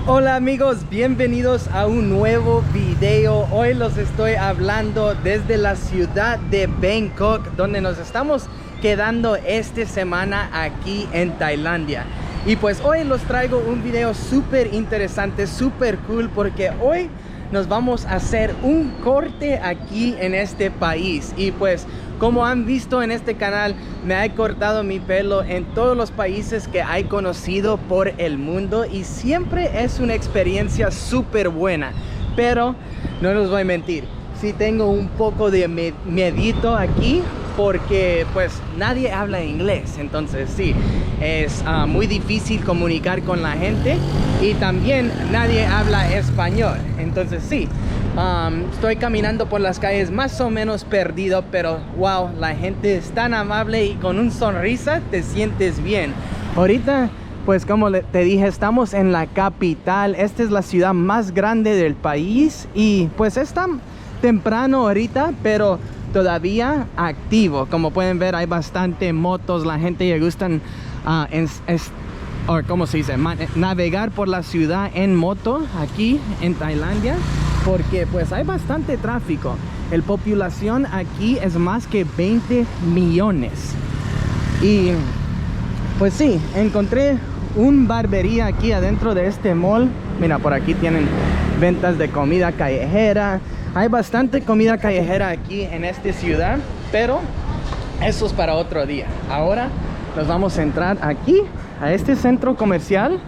Hola amigos, bienvenidos a un nuevo video. Hoy los estoy hablando desde la ciudad de Bangkok, donde nos estamos quedando esta semana aquí en Tailandia. Y pues hoy los traigo un video súper interesante, súper cool, porque hoy nos vamos a hacer un corte aquí en este país. Y pues como han visto en este canal, me he cortado mi pelo en todos los países que he conocido por el mundo y siempre es una experiencia súper buena. Pero no les voy a mentir, sí tengo un poco de miedito aquí porque pues nadie habla inglés. Entonces sí, es muy difícil comunicar con la gente y también nadie habla español. Entonces sí, estoy caminando por las calles más o menos perdido, pero wow, la gente es tan amable y con una sonrisa te sientes bien. Ahorita pues como te dije, estamos en la capital. Esta es la ciudad más grande del país y pues es tan temprano ahorita, pero todavía activo. Como pueden ver, hay bastante motos. La gente le gustan ¿cómo se dice? Navegar por la ciudad en moto aquí en Tailandia, porque pues hay bastante tráfico. La población aquí es más que 20 millones. Y pues sí, encontré un barbería aquí adentro de este mall. Mira, por aquí tienen ventas de comida callejera. Hay bastante comida callejera aquí en esta ciudad, pero eso es para otro día. Ahora nos vamos a entrar aquí a este centro comercial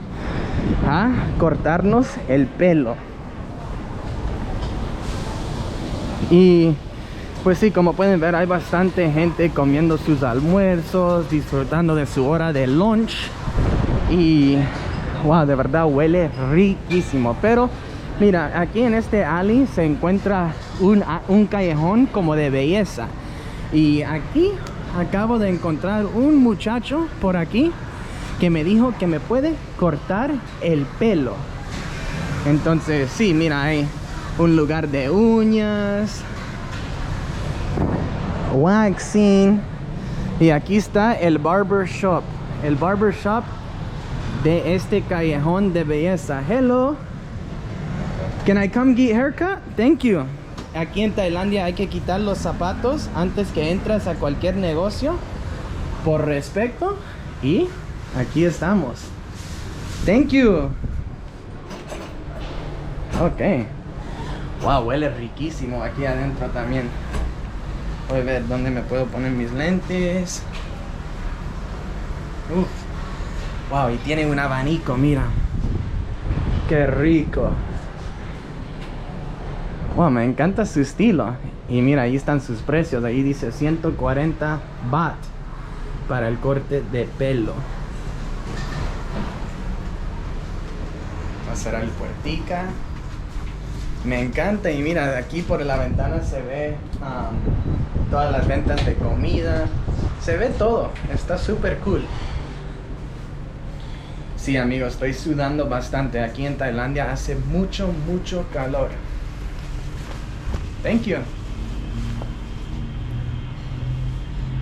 a cortarnos el pelo. Y pues sí, como pueden ver, hay bastante gente comiendo sus almuerzos, disfrutando de su hora de lunch. Y wow, de verdad huele riquísimo. Pero mira, aquí en este alley se encuentra un callejón como de belleza. Y aquí acabo de encontrar un muchacho por aquí que me dijo que me puede cortar el pelo. Entonces sí, mira, hay un lugar de uñas, waxing, y aquí está el barber shop. El barber shop de este callejón de belleza. Hello, can I come get haircut? Thank you. Aquí en Tailandia hay que quitar los zapatos antes que entras a cualquier negocio, por respeto. Y aquí estamos. Thank you. Ok. Wow, huele riquísimo aquí adentro también. Voy a ver dónde me puedo poner mis lentes. Uf. Wow, y tiene un abanico, mira. Qué rico. Wow, me encanta su estilo. Y mira, ahí están sus precios. Ahí dice 140 baht para el corte de pelo. Va a cerrar el puertica. Me encanta. Y mira, aquí por la ventana se ve todas las ventas de comida. Se ve todo. Está súper cool. Sí, amigos, estoy sudando bastante. Aquí en Tailandia hace mucho calor. Thank you.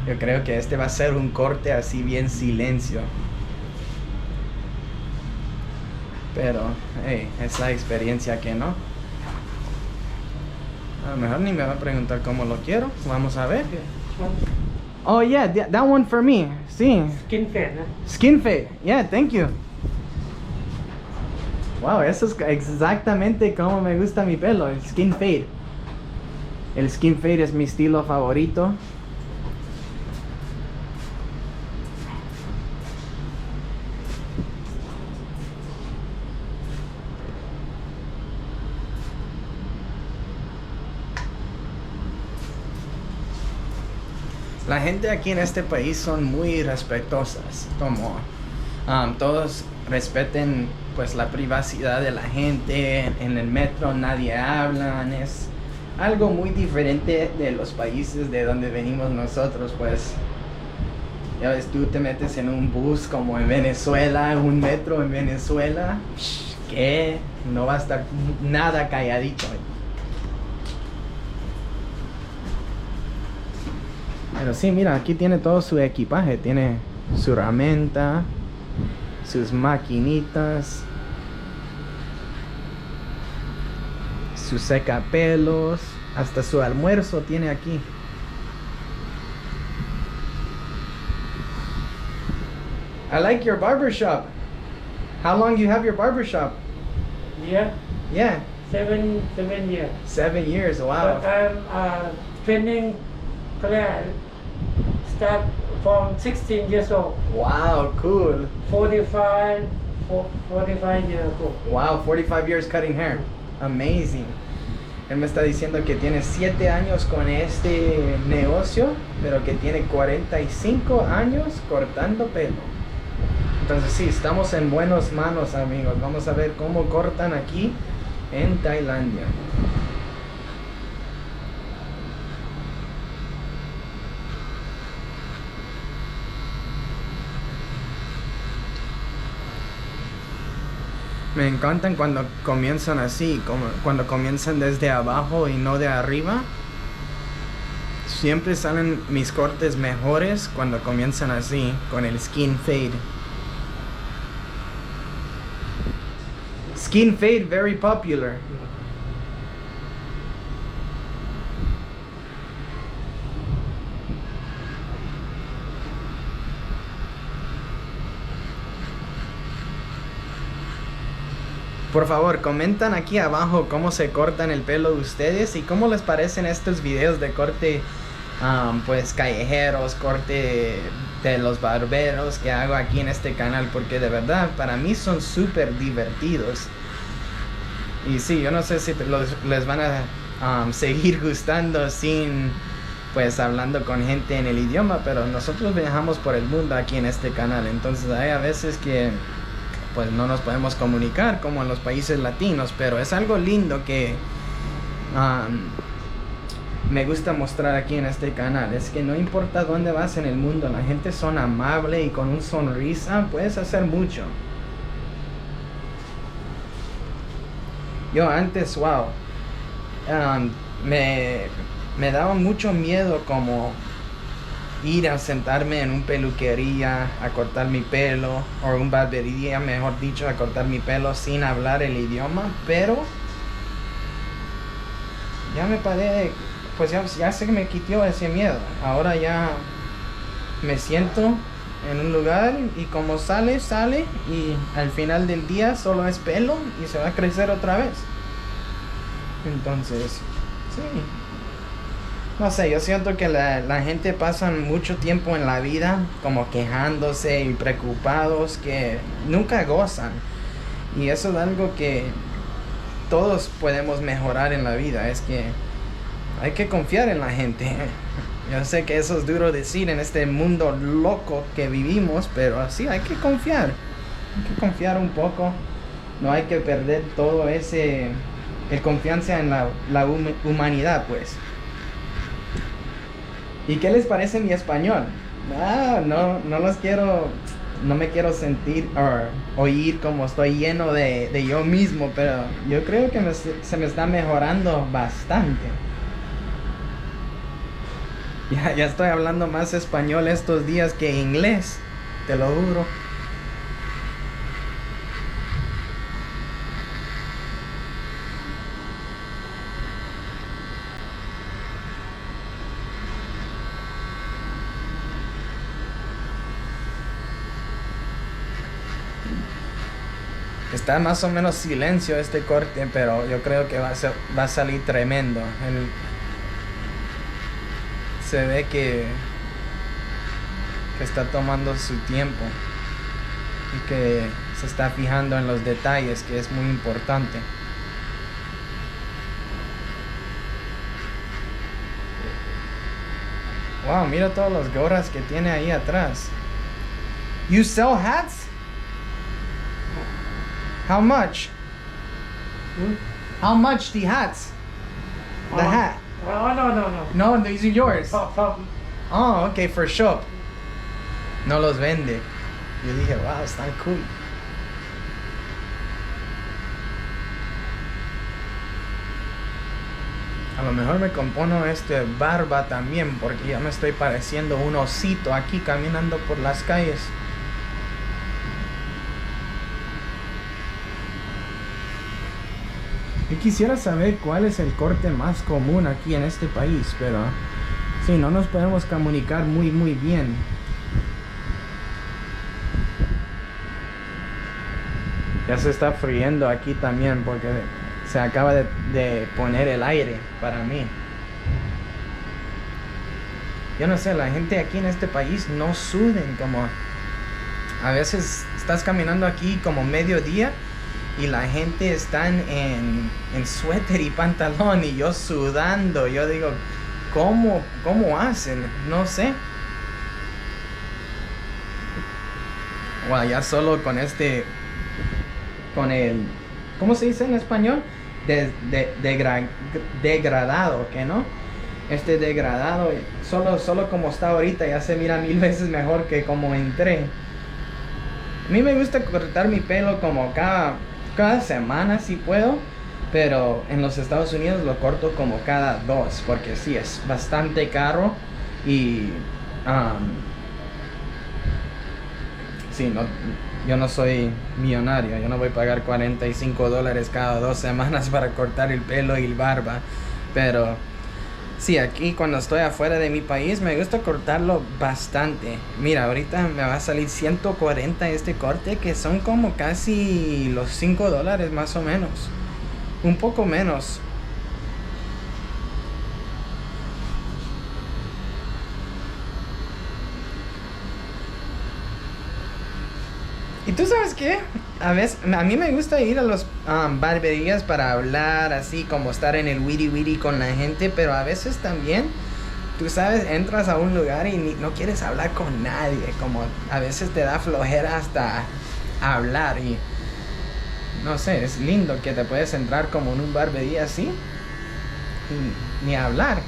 Yo creo que este va a ser un corte así bien silencio. Pero, hey, es la experiencia que no. A lo mejor ni me va a preguntar cómo lo quiero. Vamos a ver. Oh yeah, that one for me. Sí. Skin fade, ¿no? Skin fade. Yeah, thank you. Wow, eso es exactamente como me gusta mi pelo, el skin fade. El skin fade es mi estilo favorito. La gente aquí en este país son muy respetuosas, como todos respeten pues la privacidad de la gente. En el metro nadie habla. Es algo muy diferente de los países de donde venimos nosotros. Pues ya ves, tú te metes en un bus como en Venezuela, un metro en Venezuela, que no va a estar nada calladito. Pero sí, mira, aquí tiene todo su equipaje. Tiene su herramienta, sus maquinitas. su secapelos, hasta su almuerzo tiene aquí. I like your barbershop. How long you have your barbershop? Yeah, Yeah, 7 years. 7 years. Wow. But I'm training player. Start from 16 years old. Wow, cool. 45 years old. Wow, 45 years cutting hair. Amazing. Él me está diciendo que tiene 7 años con este negocio, pero que tiene 45 años cortando pelo. Entonces sí, estamos en buenas manos, amigos. Vamos a ver cómo cortan aquí en Tailandia. Me encantan cuando comienzan así, como cuando comienzan desde abajo y no de arriba. Siempre salen mis cortes mejores cuando comienzan así, con el skin fade. Skin fade, very popular. Por favor, comentan aquí abajo cómo se cortan el pelo de ustedes y cómo les parecen estos videos de corte, pues callejeros, corte de los barberos que hago aquí en este canal, porque de verdad para mí son súper divertidos. Y sí, yo no sé si les van a seguir gustando sin, pues, hablando con gente en el idioma, pero nosotros viajamos por el mundo aquí en este canal, entonces hay a veces que pues no nos podemos comunicar como en los países latinos, pero es algo lindo que me gusta mostrar aquí en este canal. Es que no importa dónde vas en el mundo, la gente son amable y con un sonrisa puedes hacer mucho. Yo antes, wow, me daba mucho miedo como ir a sentarme en un peluquería a cortar mi pelo, o un barbería, mejor dicho, a cortar mi pelo sin hablar el idioma, pero ya me paré, pues ya se me quitó ese miedo. Ahora ya me siento en un lugar y como sale y al final del día solo es pelo y se va a crecer otra vez. Entonces, sí. No sé, yo siento que la gente pasa mucho tiempo en la vida como quejándose y preocupados que nunca gozan. Y eso es algo que todos podemos mejorar en la vida. Es que hay que confiar en la gente. Yo sé que eso es duro decir en este mundo loco que vivimos, pero así hay que confiar. Hay que confiar un poco. No hay que perder todo el confianza en la humanidad, pues. ¿Y qué les parece mi español? No me quiero sentir o oír como estoy lleno de yo mismo, pero yo creo que se me está mejorando bastante. Ya estoy hablando más español estos días que inglés, te lo juro. Está más o menos silencio este corte, pero yo creo que va a salir tremendo. Se ve que está tomando su tiempo y que se está fijando en los detalles, que es muy importante. Wow, mira todas las gorras que tiene ahí atrás. You sell hats? How much? How much the hats? The hat? No. No, these are yours. From Oh, okay, for shop. No los vende. Yo dije, wow, están cool. A lo mejor me compono barba también, porque ya me estoy pareciendo un osito aquí caminando por las calles. Yo quisiera saber cuál es el corte más común aquí en este país, pero sí, no nos podemos comunicar muy bien. Ya se está friendo aquí también porque se acaba de poner el aire para mí. Yo no sé, la gente aquí en este país no suden como... A veces estás caminando aquí como mediodía y la gente está en suéter y pantalón y yo sudando. Yo digo, ¿cómo hacen? No sé. Bueno, ya solo con con el, ¿cómo se dice en español? Degradado, ¿qué no? Este degradado, solo como está ahorita ya se mira 1000 veces mejor que como entré. A mí me gusta cortar mi pelo como cada semana si puedo, pero en los Estados Unidos lo corto como cada 2, porque sí, es bastante caro y sí, no, yo no soy millonario, yo no voy a pagar $45 cada 2 semanas para cortar el pelo y la barba, pero sí, aquí cuando estoy afuera de mi país me gusta cortarlo bastante. Mira, ahorita me va a salir 140 este corte, que son como casi los $5 más o menos. Un poco menos. ¿Y tú sabes qué? A mí me gusta ir a los barberías para hablar, así como estar en el wiri wiri con la gente, pero a veces también, tú sabes, entras a un lugar y no quieres hablar con nadie, como a veces te da flojera hasta hablar y no sé, es lindo que te puedes entrar como en un barbería así y ni hablar.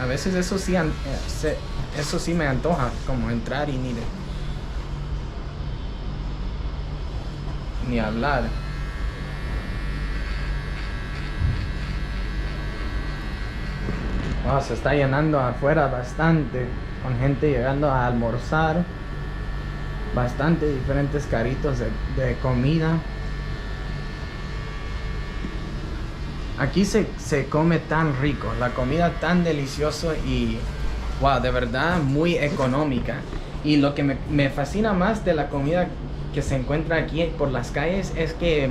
A veces eso sí me antoja, como entrar y ni hablar. Wow, se está llenando afuera bastante, con gente llegando a almorzar, bastante diferentes carritos de comida. Aquí se come tan rico, la comida tan deliciosa y wow, de verdad muy económica. Y lo que me fascina más de la comida que se encuentra aquí por las calles es que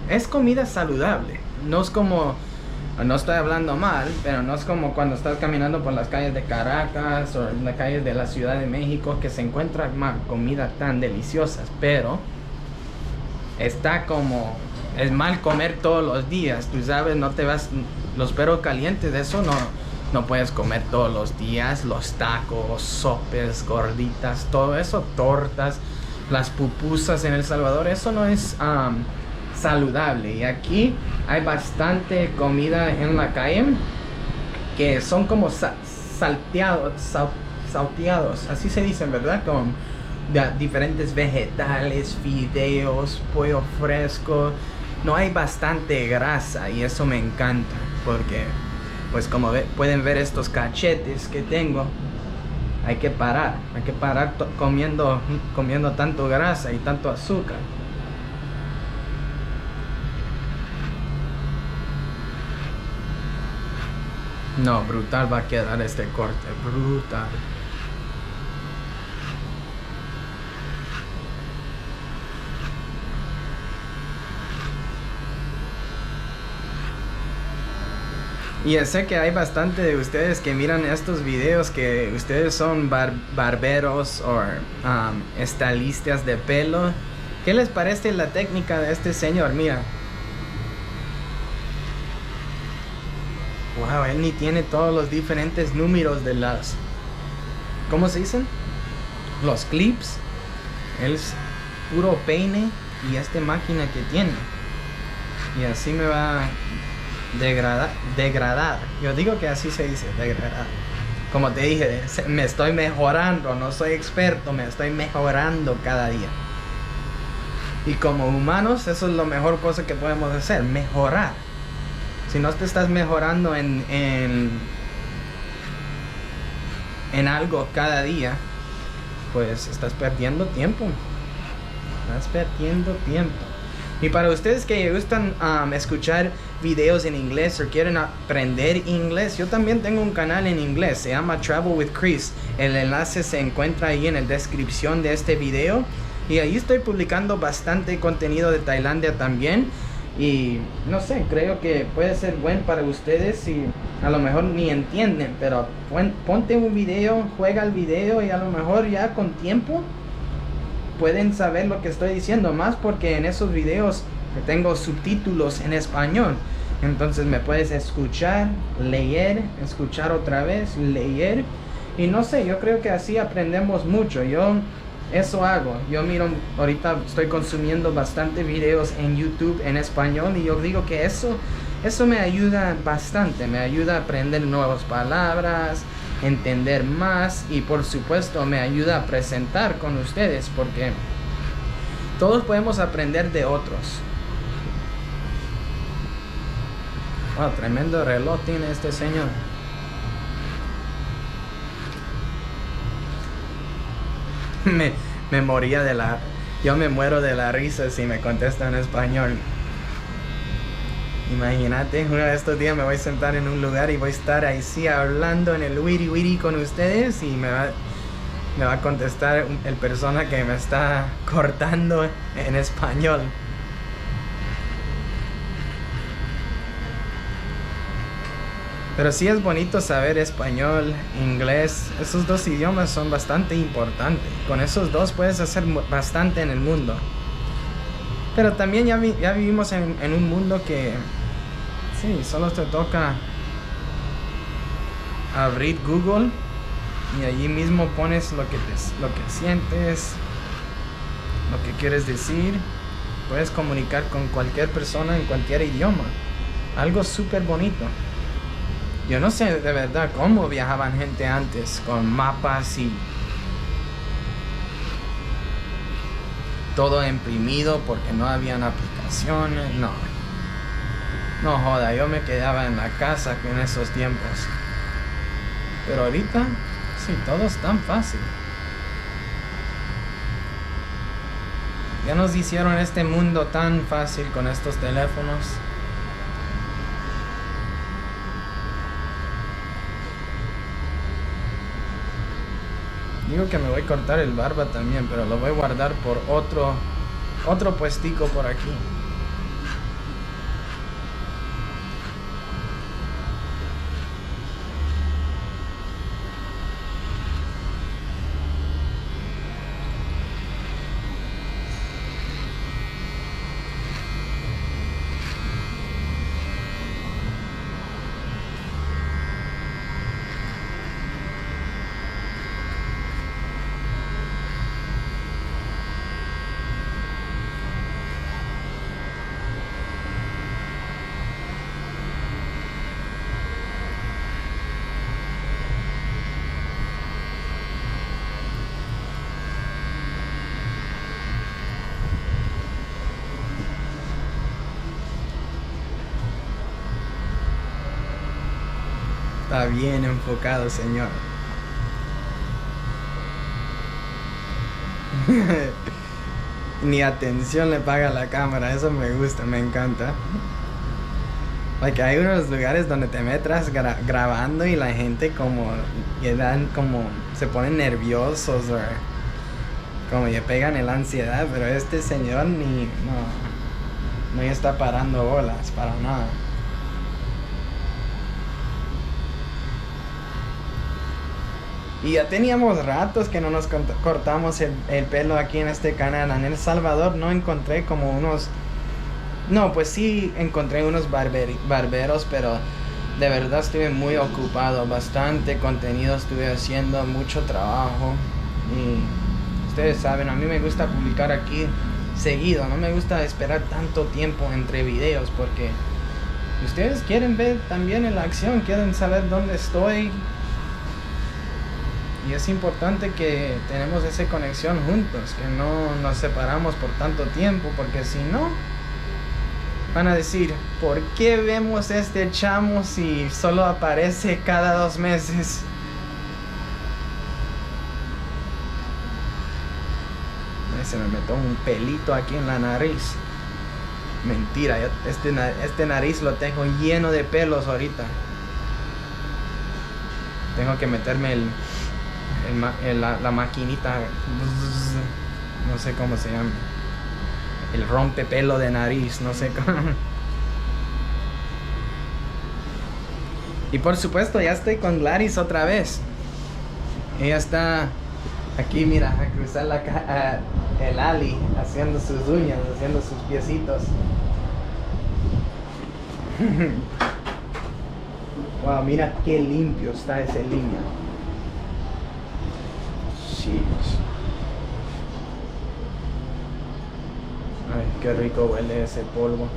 es comida saludable. No es como, no estoy hablando mal, pero no es como cuando estás caminando por las calles de Caracas o en las calles de la Ciudad de México, que se encuentra comida tan deliciosa, pero está como, es mal comer todos los días, tú sabes, no te vas, los perros calientes, eso no puedes comer todos los días, los tacos, sopes, gorditas, todo eso, tortas, las pupusas en El Salvador, eso no es saludable. Y aquí hay bastante comida en la calle que son como salteados, así se dicen, ¿verdad? Con diferentes vegetales, fideos, pollo fresco. No hay bastante grasa y eso me encanta porque, pues como pueden ver estos cachetes que tengo, hay que parar comiendo tanto grasa y tanto azúcar. No, brutal va a quedar este corte, brutal. Y sé que hay bastante de ustedes que miran estos videos, que ustedes son barberos o estilistas de pelo. ¿Qué les parece la técnica de este señor? Mira. Wow, él ni tiene todos los diferentes números de las... ¿Cómo se dicen? Los clips. Él es puro peine y esta máquina que tiene. Y así me va... degradar. Yo digo que así se dice, degradar. Como te dije, me estoy mejorando, no soy experto, me estoy mejorando cada día. Y como humanos, eso es la mejor cosa que podemos hacer, mejorar. Si no te estás mejorando en algo cada día, pues estás perdiendo tiempo. Estás perdiendo tiempo. Y para ustedes que gustan escuchar videos en inglés o quieren aprender inglés, yo también tengo un canal en inglés, se llama Travel with Chris. El enlace se encuentra ahí en la descripción de este video. Y ahí estoy publicando bastante contenido de Tailandia también. Y no sé, creo que puede ser bueno para ustedes y a lo mejor ni entienden, pero ponte un video, juega el video y a lo mejor ya con tiempo pueden saber lo que estoy diciendo, más porque en esos videos tengo subtítulos en español. Entonces me puedes escuchar, leer, escuchar otra vez, leer. Y no sé, yo creo que así aprendemos mucho. Yo eso hago. Yo miro, ahorita estoy consumiendo bastante videos en YouTube en español y yo digo que eso me ayuda bastante. Me ayuda a aprender nuevas palabras, entender más y por supuesto me ayuda a presentar con ustedes porque todos podemos aprender de otros. Wow, tremendo reloj tiene este señor. me moría de la... Yo me muero de la risa si me contesta en español. Imagínate, uno de estos días me voy a sentar en un lugar y voy a estar ahí sí hablando en el wiri wiri con ustedes y me va a contestar el persona que me está cortando en español. Pero sí es bonito saber español, inglés. Esos dos idiomas son bastante importantes. Con esos dos puedes hacer bastante en el mundo. Pero también ya vivimos en un mundo que sí, solo te toca abrir Google y allí mismo pones lo que sientes, lo que quieres decir. Puedes comunicar con cualquier persona en cualquier idioma. Algo súper bonito. Yo no sé de verdad cómo viajaban gente antes con mapas y todo imprimido porque no habían aplicaciones. No joda, yo me quedaba en la casa en esos tiempos. Pero ahorita sí, todo es tan fácil. Ya nos hicieron este mundo tan fácil con estos teléfonos. Digo que me voy a cortar el barba también, pero lo voy a guardar por otro puestico por aquí. Está bien enfocado, señor. Ni atención le paga la cámara. Eso me gusta, me encanta. Like, hay unos lugares donde te metes grabando y la gente como se ponen nerviosos o como le pegan en la ansiedad, pero este señor no está parando bolas para nada. Y ya teníamos ratos que no nos cortamos el pelo aquí en este canal. En El Salvador no encontré como unos... No, pues sí encontré unos barberos, pero de verdad estuve muy ocupado. Bastante contenido estuve haciendo, mucho trabajo. Y ustedes saben, a mí me gusta publicar aquí seguido. No me gusta esperar tanto tiempo entre videos porque ustedes quieren ver también en la acción, quieren saber dónde estoy. Y es importante que tenemos esa conexión juntos, que no nos separamos por tanto tiempo, porque si no, van a decir, ¿por qué vemos este chamo si solo aparece cada 2 meses? Se me metió un pelito aquí en la nariz. Mentira, este nariz lo tengo lleno de pelos ahorita. Tengo que meterme la maquinita, no sé cómo se llama, el rompepelo de nariz, no sé cómo. Y por supuesto ya estoy con Gladys otra vez. Ella está aquí, mira, a cruzar el alley, haciendo sus uñas, haciendo sus piecitos. Wow, mira qué limpio está esa línea. Sí. Ay, qué rico huele ese polvo.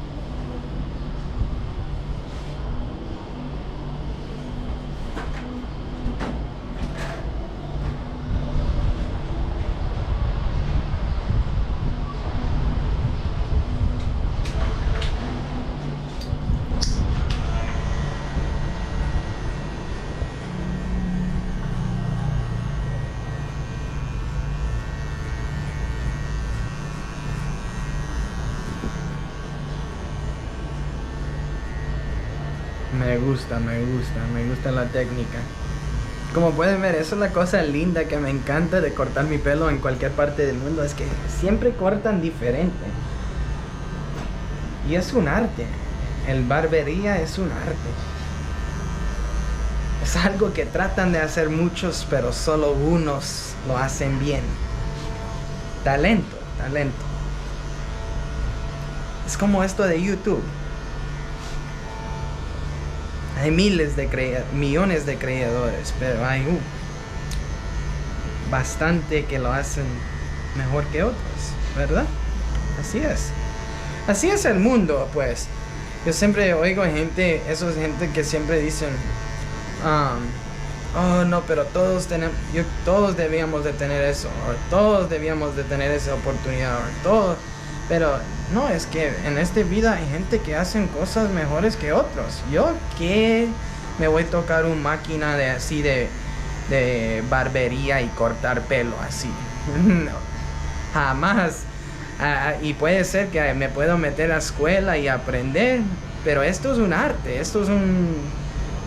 Me gusta la técnica. Como pueden ver, esa es la cosa linda que me encanta de cortar mi pelo en cualquier parte del mundo, es que siempre cortan diferente. Y es un arte. El barbería es un arte. Es algo que tratan de hacer muchos, pero solo unos lo hacen bien. Talento. Es como esto de YouTube. Hay millones de creadores, pero hay bastante que lo hacen mejor que otros, ¿verdad? Así es el mundo, pues. Yo siempre oigo gente que siempre dicen, oh no, pero todos debíamos de tener eso, o todos debíamos de tener esa oportunidad, o todo. Pero no, es que en esta vida hay gente que hacen cosas mejores que otros. Yo que me voy a tocar una máquina de barbería y cortar pelo así. No, jamás. Y puede ser que me puedo meter a escuela y aprender, pero esto es un arte, esto es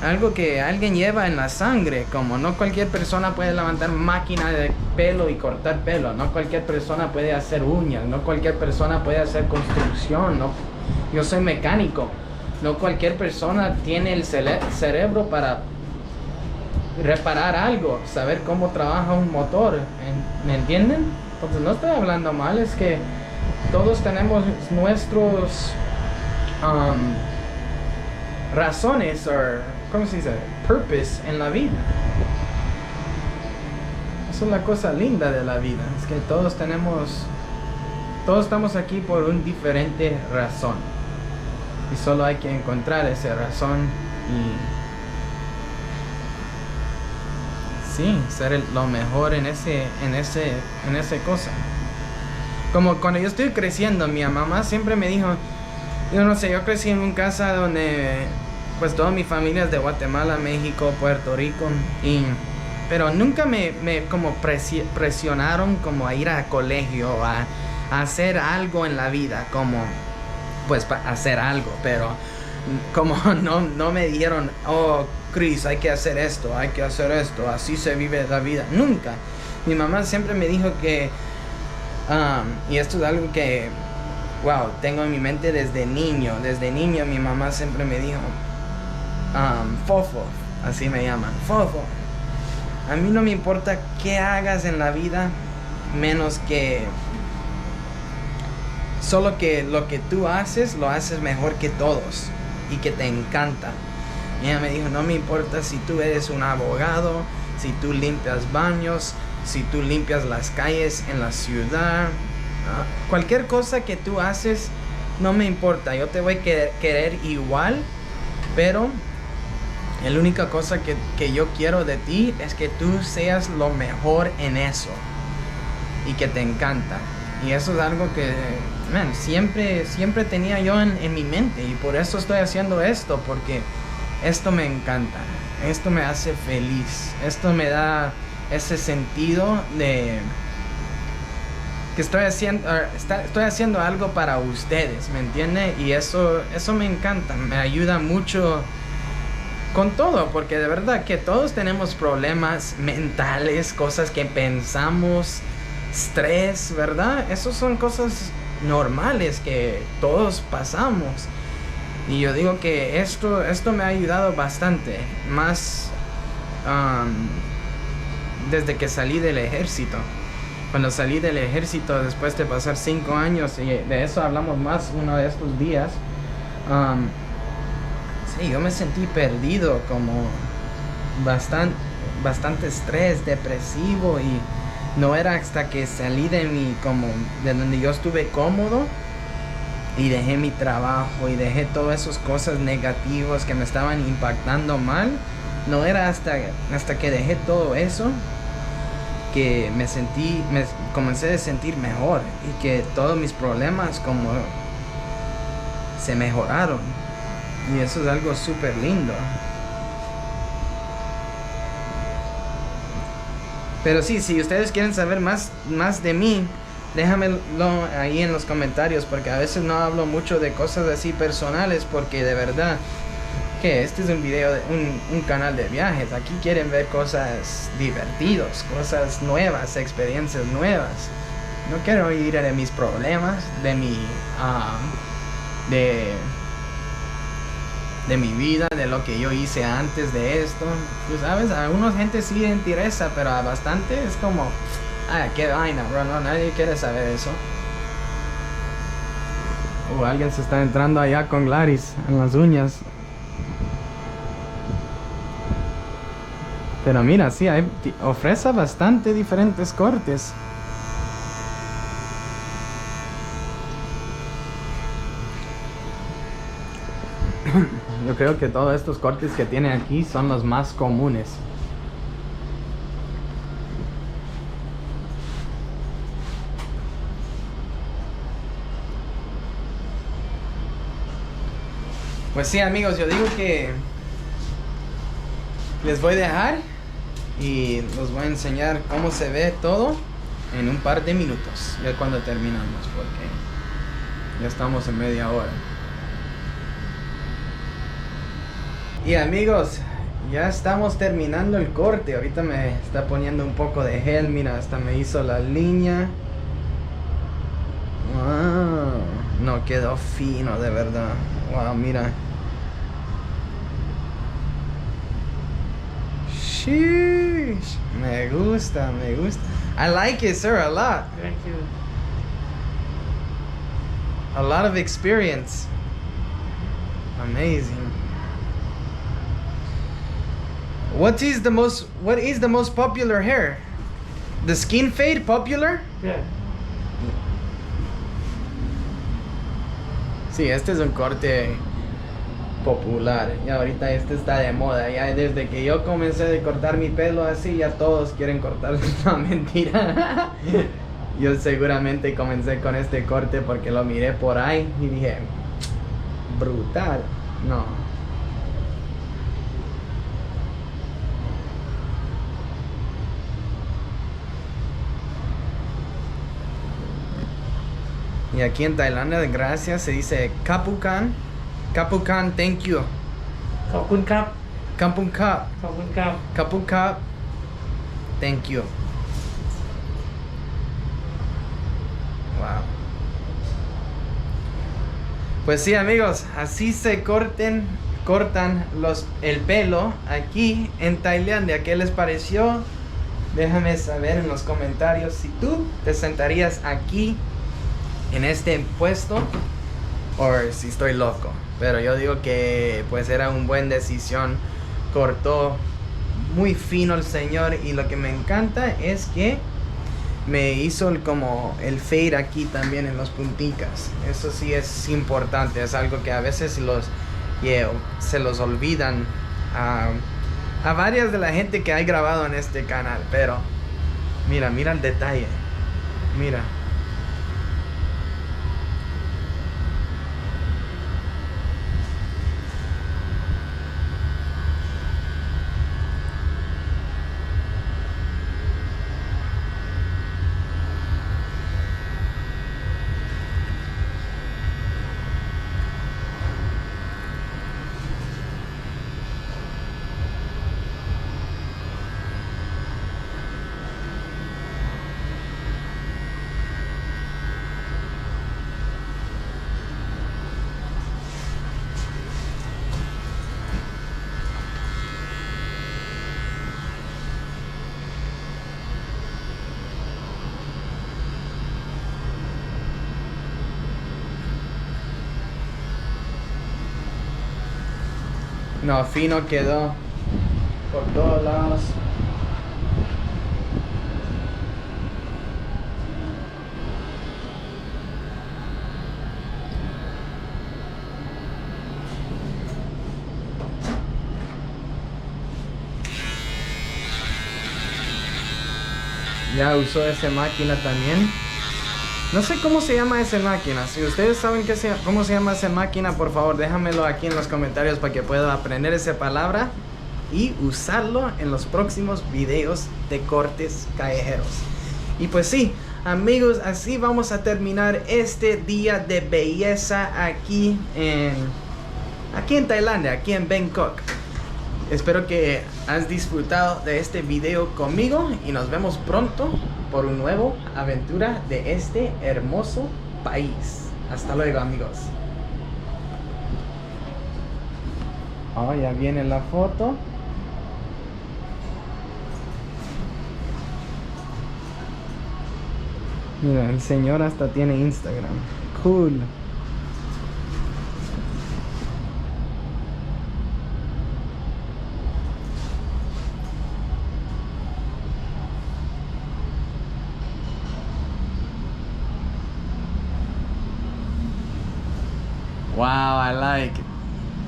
algo que alguien lleva en la sangre. Como no cualquier persona puede levantar máquina de pelo y cortar pelo, no cualquier persona puede hacer uñas, no cualquier persona puede hacer construcción, no. Yo soy mecánico, no cualquier persona tiene el cerebro para reparar algo, saber cómo trabaja un motor, ¿me entienden? Entonces no estoy hablando mal, es que todos tenemos nuestros razones, o ¿cómo se dice? Purpose en la vida. Eso es la cosa linda de la vida, es que todos estamos aquí por una diferente razón, y solo hay que encontrar esa razón y sí, ser lo mejor en ese cosa. Como cuando yo estoy creciendo, mi mamá siempre me dijo, yo no sé, yo crecí en una casa donde pues toda mi familia es de Guatemala, México, Puerto Rico, pero nunca me como presionaron como a ir a colegio, a hacer algo en la vida, como pues hacer algo, pero como no me dieron, oh Chris, hay que hacer esto, así se vive la vida. Nunca. Mi mamá siempre me dijo que y esto es algo que wow, tengo en mi mente desde niño mi mamá siempre me dijo, Fofo, así me llaman, Fofo, a mí no me importa qué hagas en la vida, menos que solo que lo que tú haces, lo haces mejor que todos y que te encanta. Y ella me dijo, no me importa si tú eres un abogado, si tú limpias baños, si tú limpias las calles en la ciudad, cualquier cosa que tú haces, no me importa, yo te voy a querer igual, pero la única cosa que yo quiero de ti es que tú seas lo mejor en eso y que te encanta. Y eso es algo que siempre tenía yo en mi mente, y por eso estoy haciendo esto, porque esto me encanta, esto me hace feliz, esto me da ese sentido de que estoy haciendo algo para ustedes, ¿me entiende? Y eso me encanta, me ayuda mucho con todo, porque de verdad que todos tenemos problemas mentales, cosas que pensamos, estrés, ¿verdad? Esas son cosas normales que todos pasamos. Y yo digo que esto me ha ayudado bastante, más desde que salí del ejército. Cuando salí del ejército, después de pasar 5 años, y de eso hablamos más uno de estos días, sí, yo me sentí perdido, como bastante estrés, depresivo, y no era hasta que salí de donde yo estuve cómodo y dejé mi trabajo y dejé todas esas cosas negativas que me estaban impactando mal. No era hasta que dejé todo eso que me comencé a sentir mejor, y que todos mis problemas como se mejoraron. Y eso es algo súper lindo. Pero sí, si ustedes quieren saber más de mí, déjamelo ahí en los comentarios, porque a veces no hablo mucho de cosas así personales, porque de verdad que este es un video de un canal de viajes. Aquí quieren ver cosas divertidas, cosas nuevas, experiencias nuevas. No quiero oír de mis problemas, de mi vida, de lo que yo hice antes de esto. Tú sabes, a alguna gente sí interesa, pero a bastante es como, qué vaina, bro, no, nadie quiere saber eso. Alguien se está entrando allá con Gladys en las uñas. Pero mira, sí, ofrece bastante diferentes cortes. Yo creo que todos estos cortes que tiene aquí son los más comunes. Pues sí, amigos, yo digo que les voy a dejar y los voy a enseñar cómo se ve todo en un par de minutos, ya cuando terminamos, porque ya estamos en media hora. Y amigos, ya estamos terminando el corte. Ahorita me está poniendo un poco de gel. Mira, hasta me hizo la línea. Wow, no, quedó fino, de verdad. Wow, mira. Sheesh. Me gusta. I like it, sir, a lot. Thank you. A lot of experience. Amazing. What is the most popular hair? The skin fade popular? Yeah. Sí, este es un corte popular. Y ahorita este está de moda. Ya desde que yo comencé a cortar mi pelo así, ya todos quieren cortar. No, mentira. Yo seguramente comencé con este corte porque lo miré por ahí y dije, brutal. No. Y aquí en Tailandia, de gracias, se dice Kapukan. Kapukan, thank you. ขอบคุณครับ Kapunkap. ขอบคุณครับ Kapunkap, thank you. Wow. Pues sí, amigos, así se cortan el pelo aquí en Tailandia. ¿Qué les pareció? Déjame saber en los comentarios si tú te sentarías aquí en este puesto o si estoy loco. Pero yo digo que pues era una buena decisión. Cortó muy fino el señor, y lo que me encanta es que me hizo como el fade aquí también en los punticas. Eso sí es importante, es algo que a veces se los olvidan a varias de la gente que hay grabado en este canal. Pero mira el detalle, mira. No, fino quedó por todos lados. Ya usó esa máquina también. No sé cómo se llama esa máquina. Si ustedes saben cómo se llama esa máquina, por favor déjamelo aquí en los comentarios para que pueda aprender esa palabra y usarlo en los próximos videos de cortes callejeros. Y pues sí, amigos, así vamos a terminar este día de belleza aquí en Tailandia, aquí en Bangkok. Espero que has disfrutado de este video conmigo y nos vemos pronto por una nueva aventura de este hermoso país. Hasta luego, amigos. Oh, ya viene la foto. Mira, el señor hasta tiene Instagram. Cool. Wow, I like it.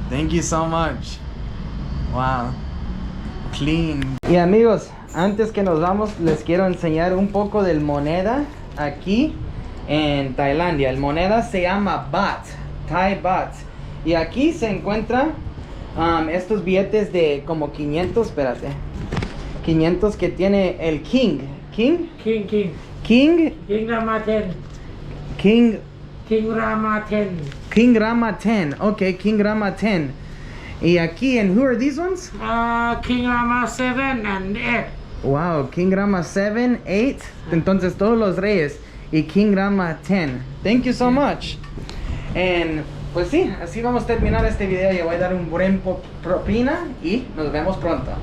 Thank you so much. Wow. Clean. Y amigos, antes que nos vamos, les quiero enseñar un poco del moneda aquí en Tailandia. El moneda se llama baht, Thai baht. Y aquí se encuentran estos billetes de como 500, espérate. 500 que tiene el King. King Rama 10. King Rama 10. King Rama 10. Okay, King Rama 10. Y aquí, and who are these ones? King Rama 7 and 8. Wow, King Rama 7, 8. Entonces todos los reyes. Y King Rama 10. Thank you so much. And pues sí, así vamos a terminar este video. Yo voy a dar un buen propina y nos vemos pronto.